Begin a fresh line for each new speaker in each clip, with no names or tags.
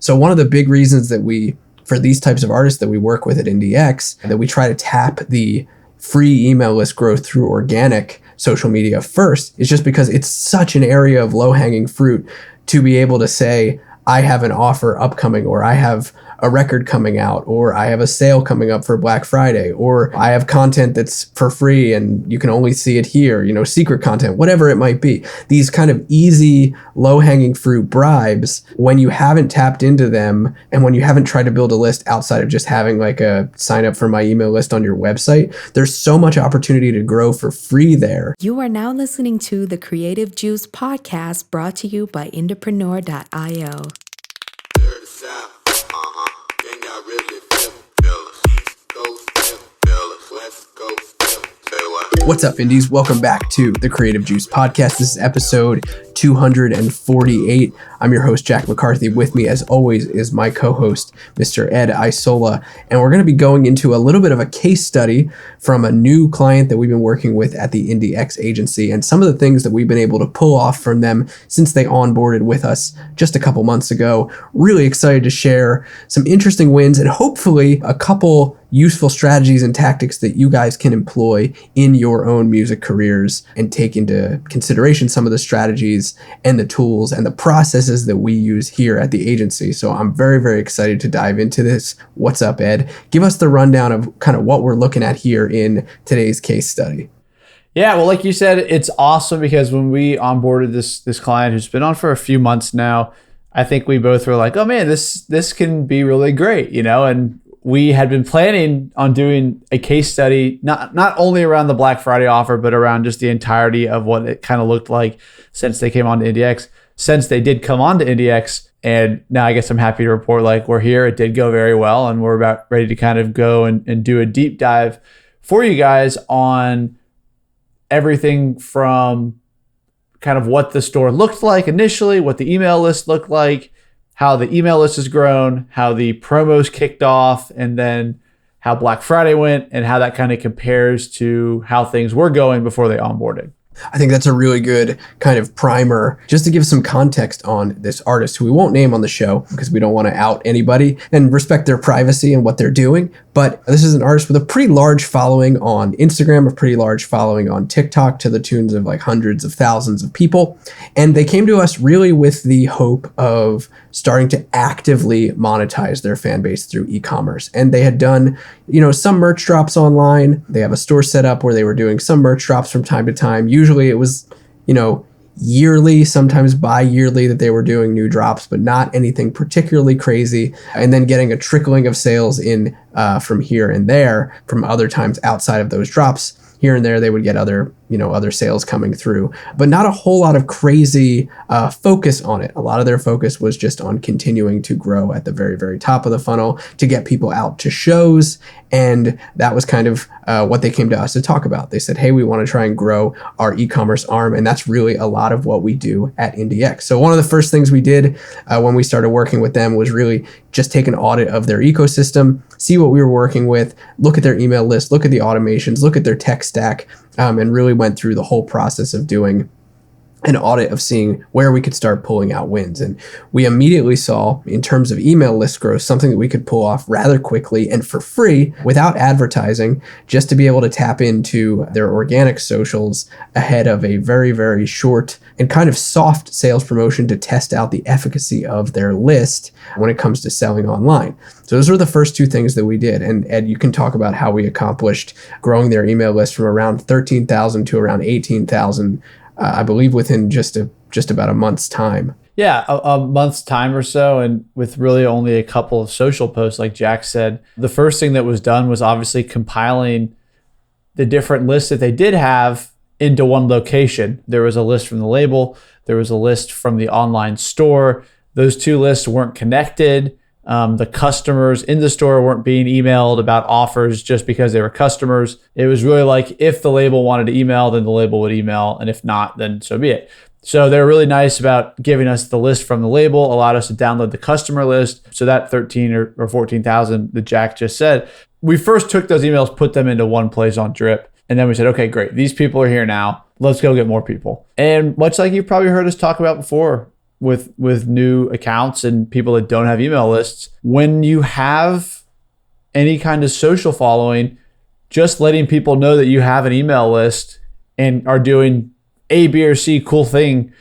So one of the big reasons that for these types of artists that we work with at IndieX, that we try to tap the free email list growth through organic social media first is just because it's such an area of low-hanging fruit to be able to say, I have an offer upcoming, or I have a record coming out, or I have a sale coming up for Black Friday, or I have content that's for free and you can only see it here, secret content, whatever it might be. These kind of easy, low-hanging fruit bribes, when you haven't tapped into them and when you haven't tried to build a list outside of just having like a sign up for my email list on your website, there's so much opportunity to grow for free there.
You are now listening to the Creative Juice podcast, brought to you by IndiePRO.io.
What's up, Indies? Welcome back to the Creative Juice podcast. This is episode 248. I'm your host, Jack McCarthy. With me, as always, is my co-host, Mr. Ed Isola. And we're going to be going into a little bit of a case study from a new client that we've been working with at the IndieX agency and some of the things that we've been able to pull off from them since they onboarded with us just a couple months ago. Really excited to share some interesting wins and hopefully a couple useful strategies and tactics that you guys can employ in your own music careers and take into consideration some of the strategies and the tools and the processes that we use here at the agency. So I'm very, very excited to dive into this. What's up, Ed? Give us the rundown of kind of what we're looking at here in today's case study.
Yeah, well, like you said, it's awesome because when we onboarded this client who's been on for a few months now, I think we both were like, oh man, this can be really great, and we had been planning on doing a case study, not only around the Black Friday offer, but around just the entirety of what it kind of looked like since they came on to IndieX, since they did come on to IndieX. And now I guess I'm happy to report we're here. It did go very well. And we're about ready to kind of go and do a deep dive for you guys on everything from kind of what the store looked like initially, what the email list looked like, how the email list has grown, how the promos kicked off, and then how Black Friday went and how that kind of compares to how things were going before they onboarded.
I think that's a really good kind of primer just to give some context on this artist who we won't name on the show because we don't want to out anybody and respect their privacy and what they're doing. But this is an artist with a pretty large following on Instagram, a pretty large following on TikTok to the tunes of like hundreds of thousands of people. And they came to us really with the hope of starting to actively monetize their fan base through e-commerce. And they had done, some merch drops online. They have a store set up where they were doing some merch drops from time to time. Usually it was, yearly, sometimes bi-yearly that they were doing new drops, but not anything particularly crazy. And then getting a trickling of sales in from here and there from other times outside of those drops. Here and there, they would get other sales coming through, but not a whole lot of crazy focus on it. A lot of their focus was just on continuing to grow at the very, very top of the funnel to get people out to shows. And that was kind of what they came to us to talk about. They said, hey, we want to try and grow our e-commerce arm. And that's really a lot of what we do at IndieX. So one of the first things we did when we started working with them was really just take an audit of their ecosystem, see what we were working with, look at their email list, look at the automations, look at their tech stack, and really went through the whole process of doing an audit of seeing where we could start pulling out wins. And we immediately saw, in terms of email list growth, something that we could pull off rather quickly and for free without advertising, just to be able to tap into their organic socials ahead of a very, very short and kind of soft sales promotion to test out the efficacy of their list when it comes to selling online. So those were the first two things that we did. And Ed, you can talk about how we accomplished growing their email list from around 13,000 to around 18,000, I believe within just about a month's time.
Yeah, a month's time or so, and with really only a couple of social posts, like Jack said. The first thing that was done was obviously compiling the different lists that they did have into one location. There was a list from the label, there was a list from the online store. Those two lists weren't connected. The customers in the store weren't being emailed about offers just because they were customers. It was really like if the label wanted to email, then the label would email. And if not, then so be it. So they were really nice about giving us the list from the label, allowed us to download the customer list. So that 13 or 14,000 that Jack just said, we first took those emails, put them into one place on Drip. And then we said, okay, great. These people are here now. Let's go get more people. And much like you've probably heard us talk about before, with new accounts and people that don't have email lists. When you have any kind of social following, just letting people know that you have an email list and are doing A, B, or C cool thing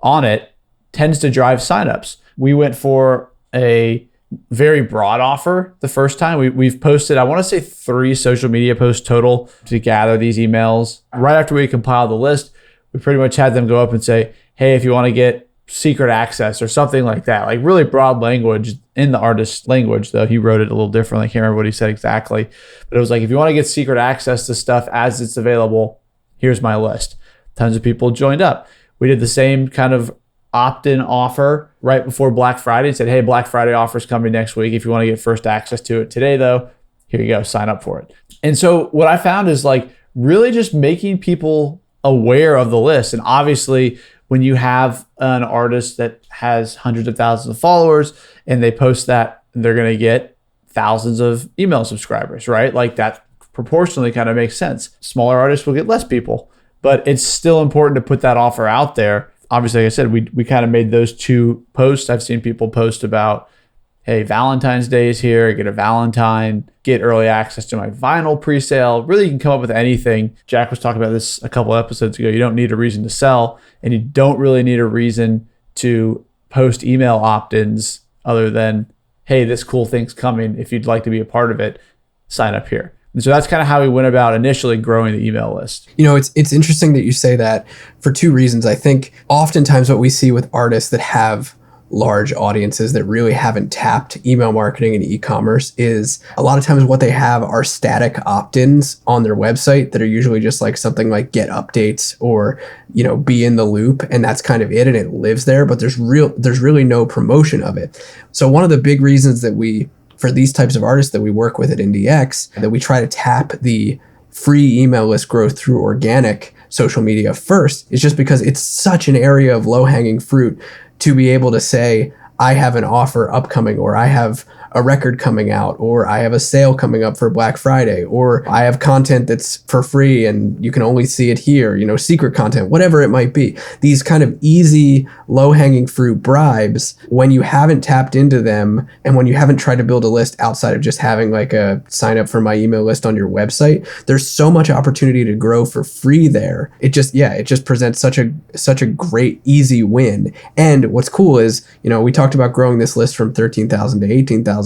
on it tends to drive signups. We went for a very broad offer the first time. We've posted, I want to say 3 social media posts total to gather these emails. Right after we compiled the list, we pretty much had them go up and say, hey, if you want to get secret access or something like that, like really broad language in the artist's language, though he wrote it a little differently. I can't remember what he said exactly, but it was like, if you want to get secret access to stuff as it's available, here's my list. Tons of people joined up. We did the same kind of opt-in offer right before Black Friday. Said, hey, Black Friday offer's coming next week. If you want to get first access to it today, though, here you go, sign up for it. And so what I found is like really just making people aware of the list. And obviously when you have an artist that has hundreds of thousands of followers and they post that, they're going to get thousands of email subscribers, right? Like that proportionally kind of makes sense. Smaller artists will get less people, but it's still important to put that offer out there. Obviously, like I said, we kind of made those 2 posts. I've seen people post about, hey, Valentine's Day is here, get a Valentine, get early access to my vinyl presale. Really, you can come up with anything. Jack was talking about this a couple episodes ago. You don't need a reason to sell, and you don't really need a reason to post email opt-ins other than, hey, this cool thing's coming. If you'd like to be a part of it, sign up here. And so that's kind of how we went about initially growing the email list.
You know, it's interesting that you say that for 2 reasons. I think oftentimes what we see with artists that have large audiences that really haven't tapped email marketing and e-commerce is a lot of times what they have are static opt-ins on their website that are usually just like something like get updates or, you know, be in the loop, and that's kind of it, and it lives there, but there's really no promotion of it. So one of the big reasons that for these types of artists that we work with at IndieX, that we try to tap the free email list growth through organic social media first is just because it's such an area of low-hanging fruit to be able to say, I have an offer upcoming, or I have a record coming out, or I have a sale coming up for Black Friday, or I have content that's for free and you can only see it here, you know, secret content, whatever it might be. These kind of easy, low-hanging fruit bribes, when you haven't tapped into them and when you haven't tried to build a list outside of just having like a sign up for my email list on your website, there's so much opportunity to grow for free there. It just presents such a great, easy win. And what's cool is, you know, we talked about growing this list from 13,000 to 18,000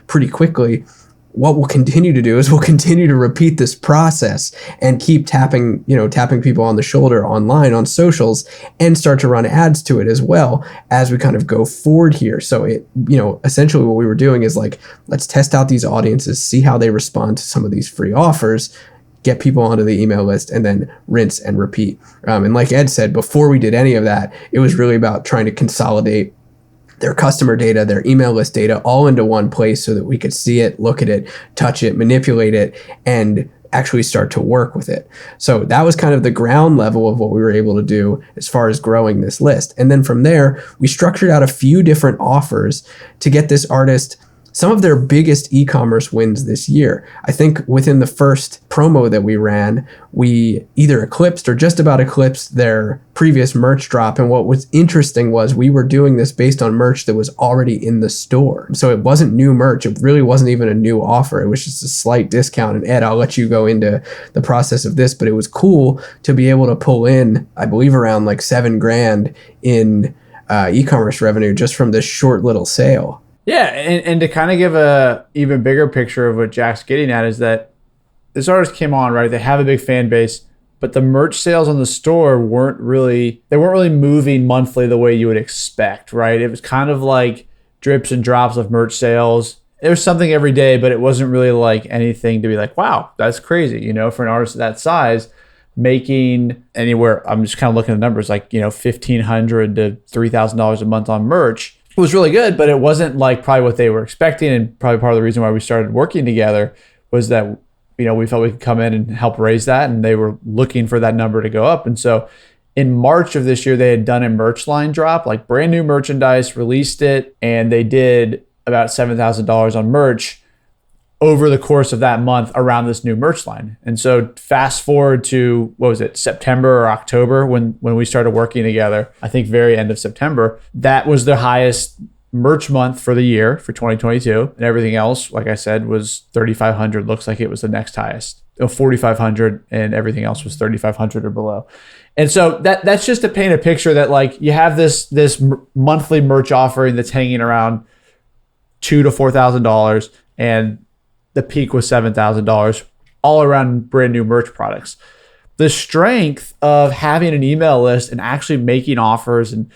pretty quickly. What we'll continue to do is we'll continue to repeat this process and keep tapping people on the shoulder online on socials and start to run ads to it as well as we kind of go forward here. So it, you know, essentially what we were doing is like, let's test out these audiences, see how they respond to some of these free offers, get people onto the email list, and then rinse and repeat. And like Ed said, before we did any of that, it was really about trying to consolidate their customer data, their email list data all into one place so that we could see it, look at it, touch it, manipulate it, and actually start to work with it. So that was kind of the ground level of what we were able to do as far as growing this list. And then from there, we structured out a few different offers to get this artist some of their biggest e-commerce wins this year. I think within the first promo that we ran, we either eclipsed or just about eclipsed their previous merch drop. And what was interesting was we were doing this based on merch that was already in the store. So it wasn't new merch. It really wasn't even a new offer. It was just a slight discount. And Ed, I'll let you go into the process of this, but it was cool to be able to pull in, I believe, around like $7,000 in e-commerce revenue just from this short little sale.
Yeah, and to kind of give a even bigger picture of what Jack's getting at is that this artist came on, right? They have a big fan base, but the merch sales on the store weren't really moving monthly the way you would expect, right? It was kind of like drips and drops of merch sales. There was something every day, but it wasn't really like anything to be like, wow, that's crazy, you know, for an artist of that size, making anywhere, I'm just kind of looking at the numbers, like, you know, $1,500 to $3,000 a month on merch. It was really good, but it wasn't like probably what they were expecting. And probably part of the reason why we started working together was that, you know, we felt we could come in and help raise that, and they were looking for that number to go up. And so in March of this year, they had done a merch line drop, like brand new merchandise, released it, and they did about $7,000 on merch. over the course of that month around this new merch line. And so fast forward to, what was it, September or October when we started working together, I think very end of September, that was the highest merch month for the year for 2022. And everything else, like I said, was 3,500. Looks like it was the next highest. 4,500, and everything else was 3,500 or below. And so that's just to paint a picture that like you have this monthly merch offering that's hanging around $2,000 to $4,000, and the peak was $7,000, all around brand new merch products. The strength of having an email list and actually making offers, and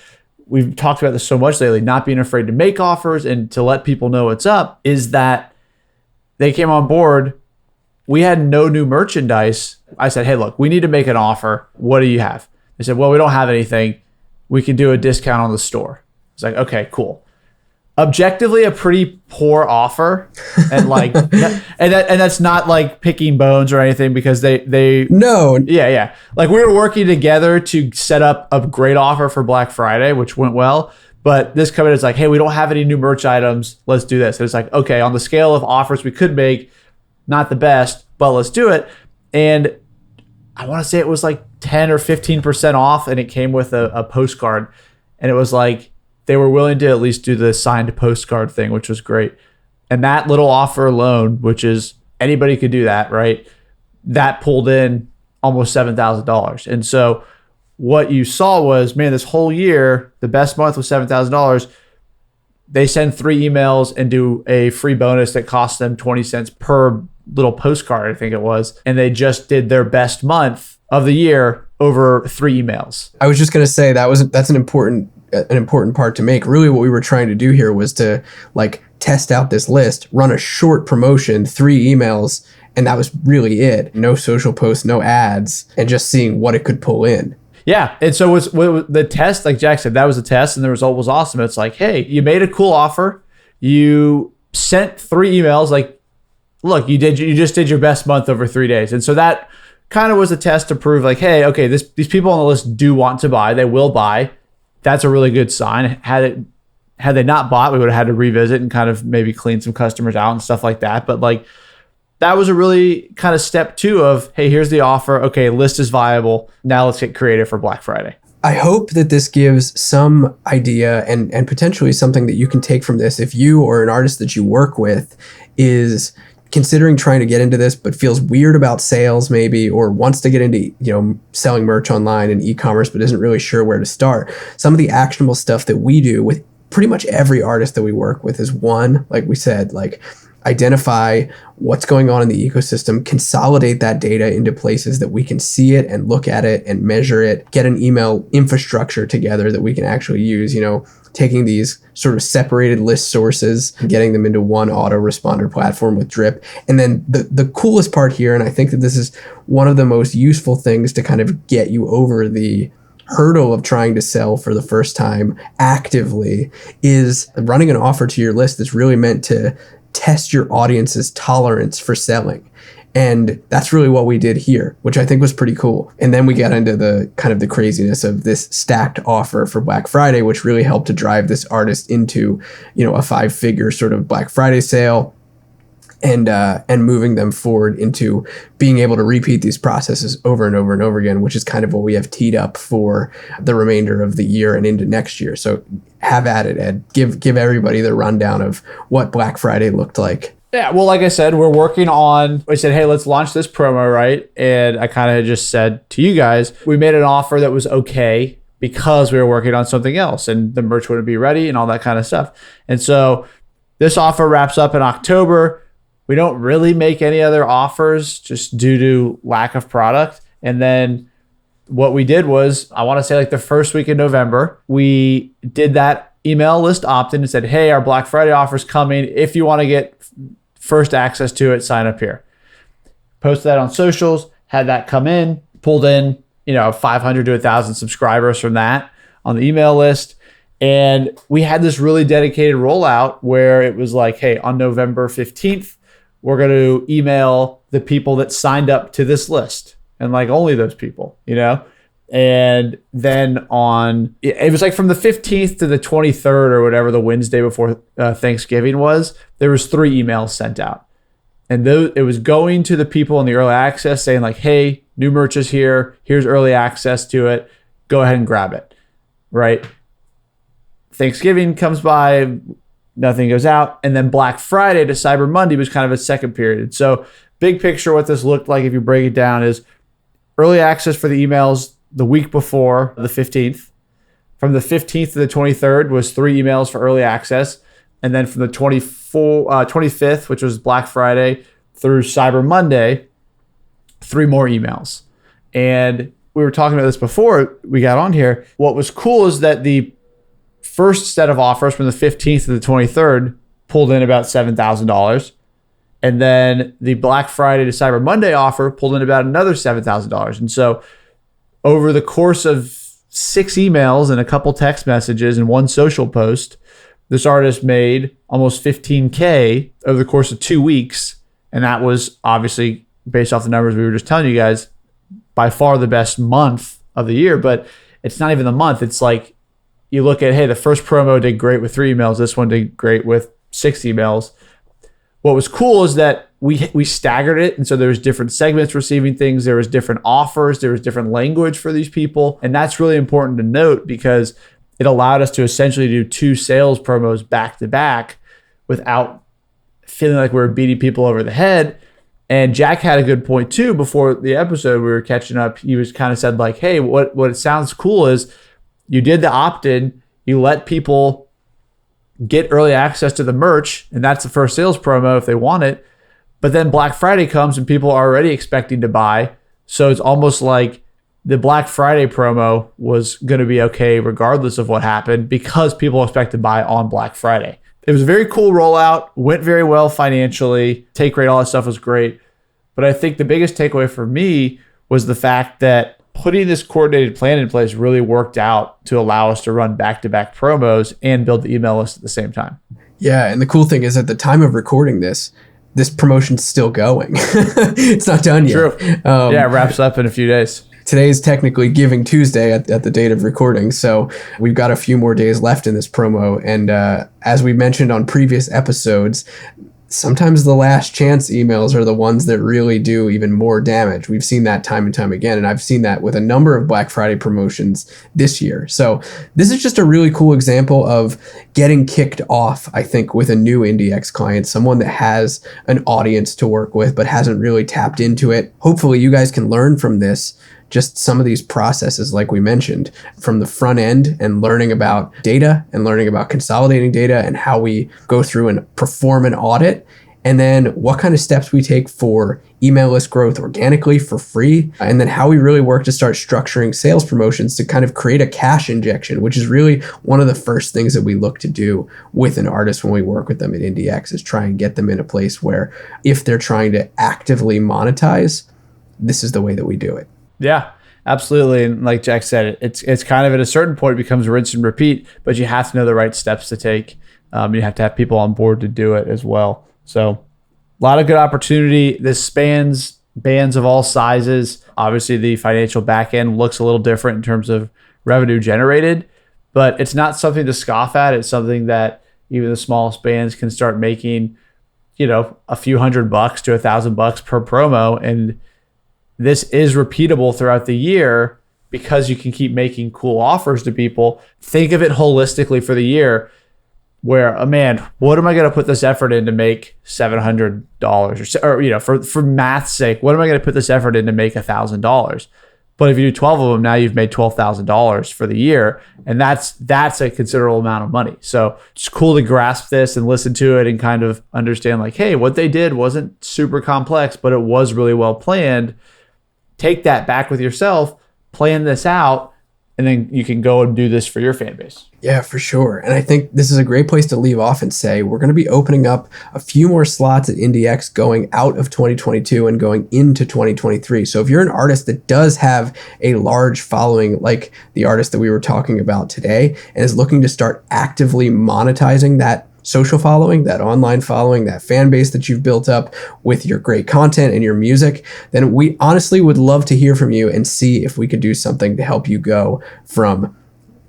we've talked about this so much lately, not being afraid to make offers and to let people know what's up, is that they came on board. We had no new merchandise. I said, hey, look, we need to make an offer. What do you have? They said, well, we don't have anything. We can do a discount on the store. It's like, okay, cool. Objectively, a pretty poor offer, and like, and that's not like picking bones or anything, because they
No.
yeah. Like, we were working together to set up a great offer for Black Friday, which went well. But this company is like, hey, we don't have any new merch items. Let's do this. And it's like, okay, on the scale of offers we could make, not the best, but let's do it. And I want to say it was like 10 or 15% off, and it came with a postcard, and it was like, they were willing to at least do the signed postcard thing, which was great. And that little offer alone, which is anybody could do that, right? That pulled in almost $7,000. And so what you saw was, man, this whole year, the best month was $7,000. They send 3 emails and do a free bonus that costs them 20 cents per little postcard, I think it was. And they just did their best month of the year over 3 emails.
I was just going to say that's an important part to make. Really what we were trying to do here was to like test out this list, run a short promotion, 3 emails, and that was really it. No social posts, no ads, and just seeing what it could pull in.
Yeah. And so was the test, like Jack said, that was a test, and the result was awesome. It's like, hey, you made a cool offer. You sent 3 emails. Like, look, you just did your best month over 3 days. And so that kind of was a test to prove like, hey, okay, these people on the list do want to buy. They will buy. That's a really good sign. Had they not bought, we would have had to revisit and kind of maybe clean some customers out and stuff like that. But like, that was a really kind of step 2 of, hey, here's the offer. Okay, list is viable. Now let's get creative for Black Friday.
I hope that this gives some idea and potentially something that you can take from this if you or an artist that you work with is considering trying to get into this but feels weird about sales maybe, or wants to get into selling merch online and e-commerce but isn't really sure where to start. Some of the actionable stuff that we do with pretty much every artist that we work with is, one, like we said, like identify what's going on in the ecosystem, consolidate that data into places that we can see it and look at it and measure it, get an email infrastructure together that we can actually use, taking these sort of separated list sources, getting them into one autoresponder platform with Drip. And then the coolest part here, and I think that this is one of the most useful things to kind of get you over the hurdle of trying to sell for the first time actively, is running an offer to your list that's really meant to test your audience's tolerance for selling. And that's really what we did here, which I think was pretty cool. And then we got into the kind of the craziness of this stacked offer for Black Friday, which really helped to drive this artist into, a 5-figure sort of Black Friday sale, and moving them forward into being able to repeat these processes over and over and over again, which is kind of what we have teed up for the remainder of the year and into next year. So have at it, Ed. Give everybody the rundown of what Black Friday looked like.
Yeah, well, like I said, we're working on, we said, hey, let's launch this promo, right? And I kind of just said to you guys, we made an offer that was okay because we were working on something else and the merch wouldn't be ready and all that kind of stuff. And so this offer wraps up in October. We don't really make any other offers just due to lack of product. And then what we did was, I want to say like the first week in November, we did that email list opt-in and said, hey, our Black Friday offer is coming. If you want to get first access to it, sign up here. Posted that on socials, had that come in, pulled in, 500 to 1,000 subscribers from that on the email list. And we had this really dedicated rollout where it was like, hey, on November 15th, we're going to email the people that signed up to this list, and like only those people, And then it was like from the 15th to the 23rd or whatever, the Wednesday before Thanksgiving was, there was 3 emails sent out. And it was going to the people in the early access saying like, hey, new merch is here. Here's early access to it. Go ahead and grab it, right? Thanksgiving comes by, nothing goes out. And then Black Friday to Cyber Monday was kind of a second period. So big picture, what this looked like, if you break it down, is early access for the emails the week before the 15th. From the 15th to the 23rd was 3 emails for early access. And then from the 25th, which was Black Friday, through Cyber Monday, 3 more emails. And we were talking about this before we got on here. What was cool is that the first set of offers from the 15th to the 23rd pulled in about $7,000. And then the Black Friday to Cyber Monday offer pulled in about another $7,000. And so over the course of 6 emails and a couple text messages and 1 social post, this artist made almost $15K over the course of 2 weeks. And that was obviously, based off the numbers we were just telling you guys, by far the best month of the year. But it's not even the month. It's like you look at, hey, the first promo did great with 3 emails. This one did great with 6 emails. What was cool is that we staggered it. And so there was different segments receiving things. There was different offers. There was different language for these people. And that's really important to note because it allowed us to essentially do 2 sales promos back to back without feeling like we were beating people over the head. And Jack had a good point too. Before the episode, we were catching up. He was kind of said like, hey, what it sounds cool is you did the opt-in, you let people get early access to the merch, and that's the first sales promo if they want it. But then Black Friday comes and people are already expecting to buy. So it's almost like the Black Friday promo was going to be okay regardless of what happened because people expect to buy on Black Friday. It was a very cool rollout, went very well financially, take rate, all that stuff was great. But I think the biggest takeaway for me was the fact that putting this coordinated plan in place really worked out to allow us to run back-to-back promos and build the email list at the same time.
Yeah, and the cool thing is at the time of recording this promotion's still going. It's not done yet.
True. Yeah, it wraps up in a few days.
Today is technically Giving Tuesday at the date of recording, so we've got a few more days left in this promo. And as we mentioned on previous episodes, sometimes the last chance emails are the ones that really do even more damage. We've seen that time and time again, and I've seen that with a number of Black Friday promotions this year. So this is just a really cool example of getting kicked off, I think, with a new IndieX client, someone that has an audience to work with but hasn't really tapped into it. Hopefully you guys can learn from this, just some of these processes, like we mentioned, from the front end and learning about data and learning about consolidating data and how we go through and perform an audit. And then what kind of steps we take for email list growth organically for free. And then how we really work to start structuring sales promotions to kind of create a cash injection, which is really one of the first things that we look to do with an artist when we work with them at IndieX, is try and get them in a place where if they're trying to actively monetize, this is the way that we do it.
Yeah, absolutely. And like Jack said, it's kind of at a certain point becomes rinse and repeat, but you have to know the right steps to take. You have to have people on board to do it as well. So a lot of good opportunity. This spans bands of all sizes. Obviously, the financial back end looks a little different in terms of revenue generated, but it's not something to scoff at. It's something that even the smallest bands can start making, a few $100 to $1,000 per promo. And this is repeatable throughout the year because you can keep making cool offers to people. Think of it holistically for the year where, what am I going to put this effort in to make $700 or for math's sake, what am I going to put this effort in to make $1,000? But if you do 12 of them, now you've made $12,000 for the year. And that's a considerable amount of money. So it's cool to grasp this and listen to it and kind of understand like, hey, what they did wasn't super complex, but it was really well planned. Take that back with yourself, plan this out, and then you can go and do this for your fan base.
Yeah, for sure. And I think this is a great place to leave off and say we're going to be opening up a few more slots at IndieX going out of 2022 and going into 2023. So if you're an artist that does have a large following, like the artist that we were talking about today, and is looking to start actively monetizing that social following, that online following, that fan base that you've built up with your great content and your music, then we honestly would love to hear from you and see if we could do something to help you go from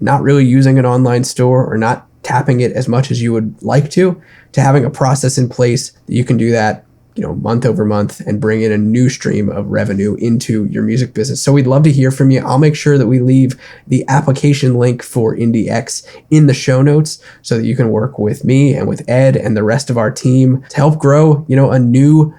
not really using an online store or not tapping it as much as you would like to having a process in place that you can do that month over month and bring in a new stream of revenue into your music business. So we'd love to hear from you. I'll make sure that we leave the application link for IndieX in the show notes so that you can work with me and with Ed and the rest of our team to help grow, a new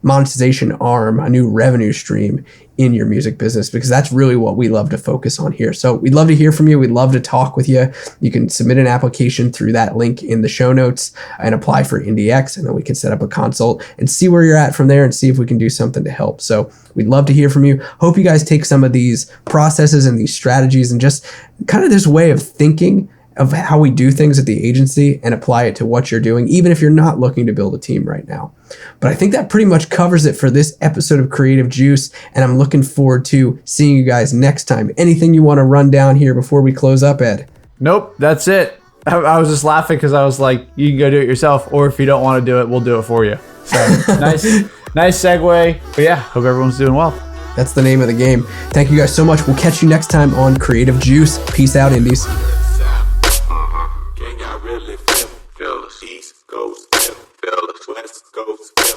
monetization arm, a new revenue stream in your music business, because that's really what we love to focus on here. So we'd love to hear from you. We'd love to talk with you. You can submit an application through that link in the show notes and apply for IndieX, and then we can set up a consult and see where you're at from there and see if we can do something to help. So we'd love to hear from you. Hope you guys take some of these processes and these strategies and just kind of this way of thinking of how we do things at the agency and apply it to what you're doing, even if you're not looking to build a team right now. But I think that pretty much covers it for this episode of Creative Juice, and I'm looking forward to seeing you guys next time. Anything you want to run down here before we close up, Ed?
Nope, that's it. I was just laughing because I was like, you can go do it yourself, or if you don't want to do it, we'll do it for you. So nice segue. But yeah, hope everyone's doing well.
That's the name of the game. Thank you guys so much. We'll catch you next time on Creative Juice. Peace out, Indies.
East Coast, feel us, West Coast, feel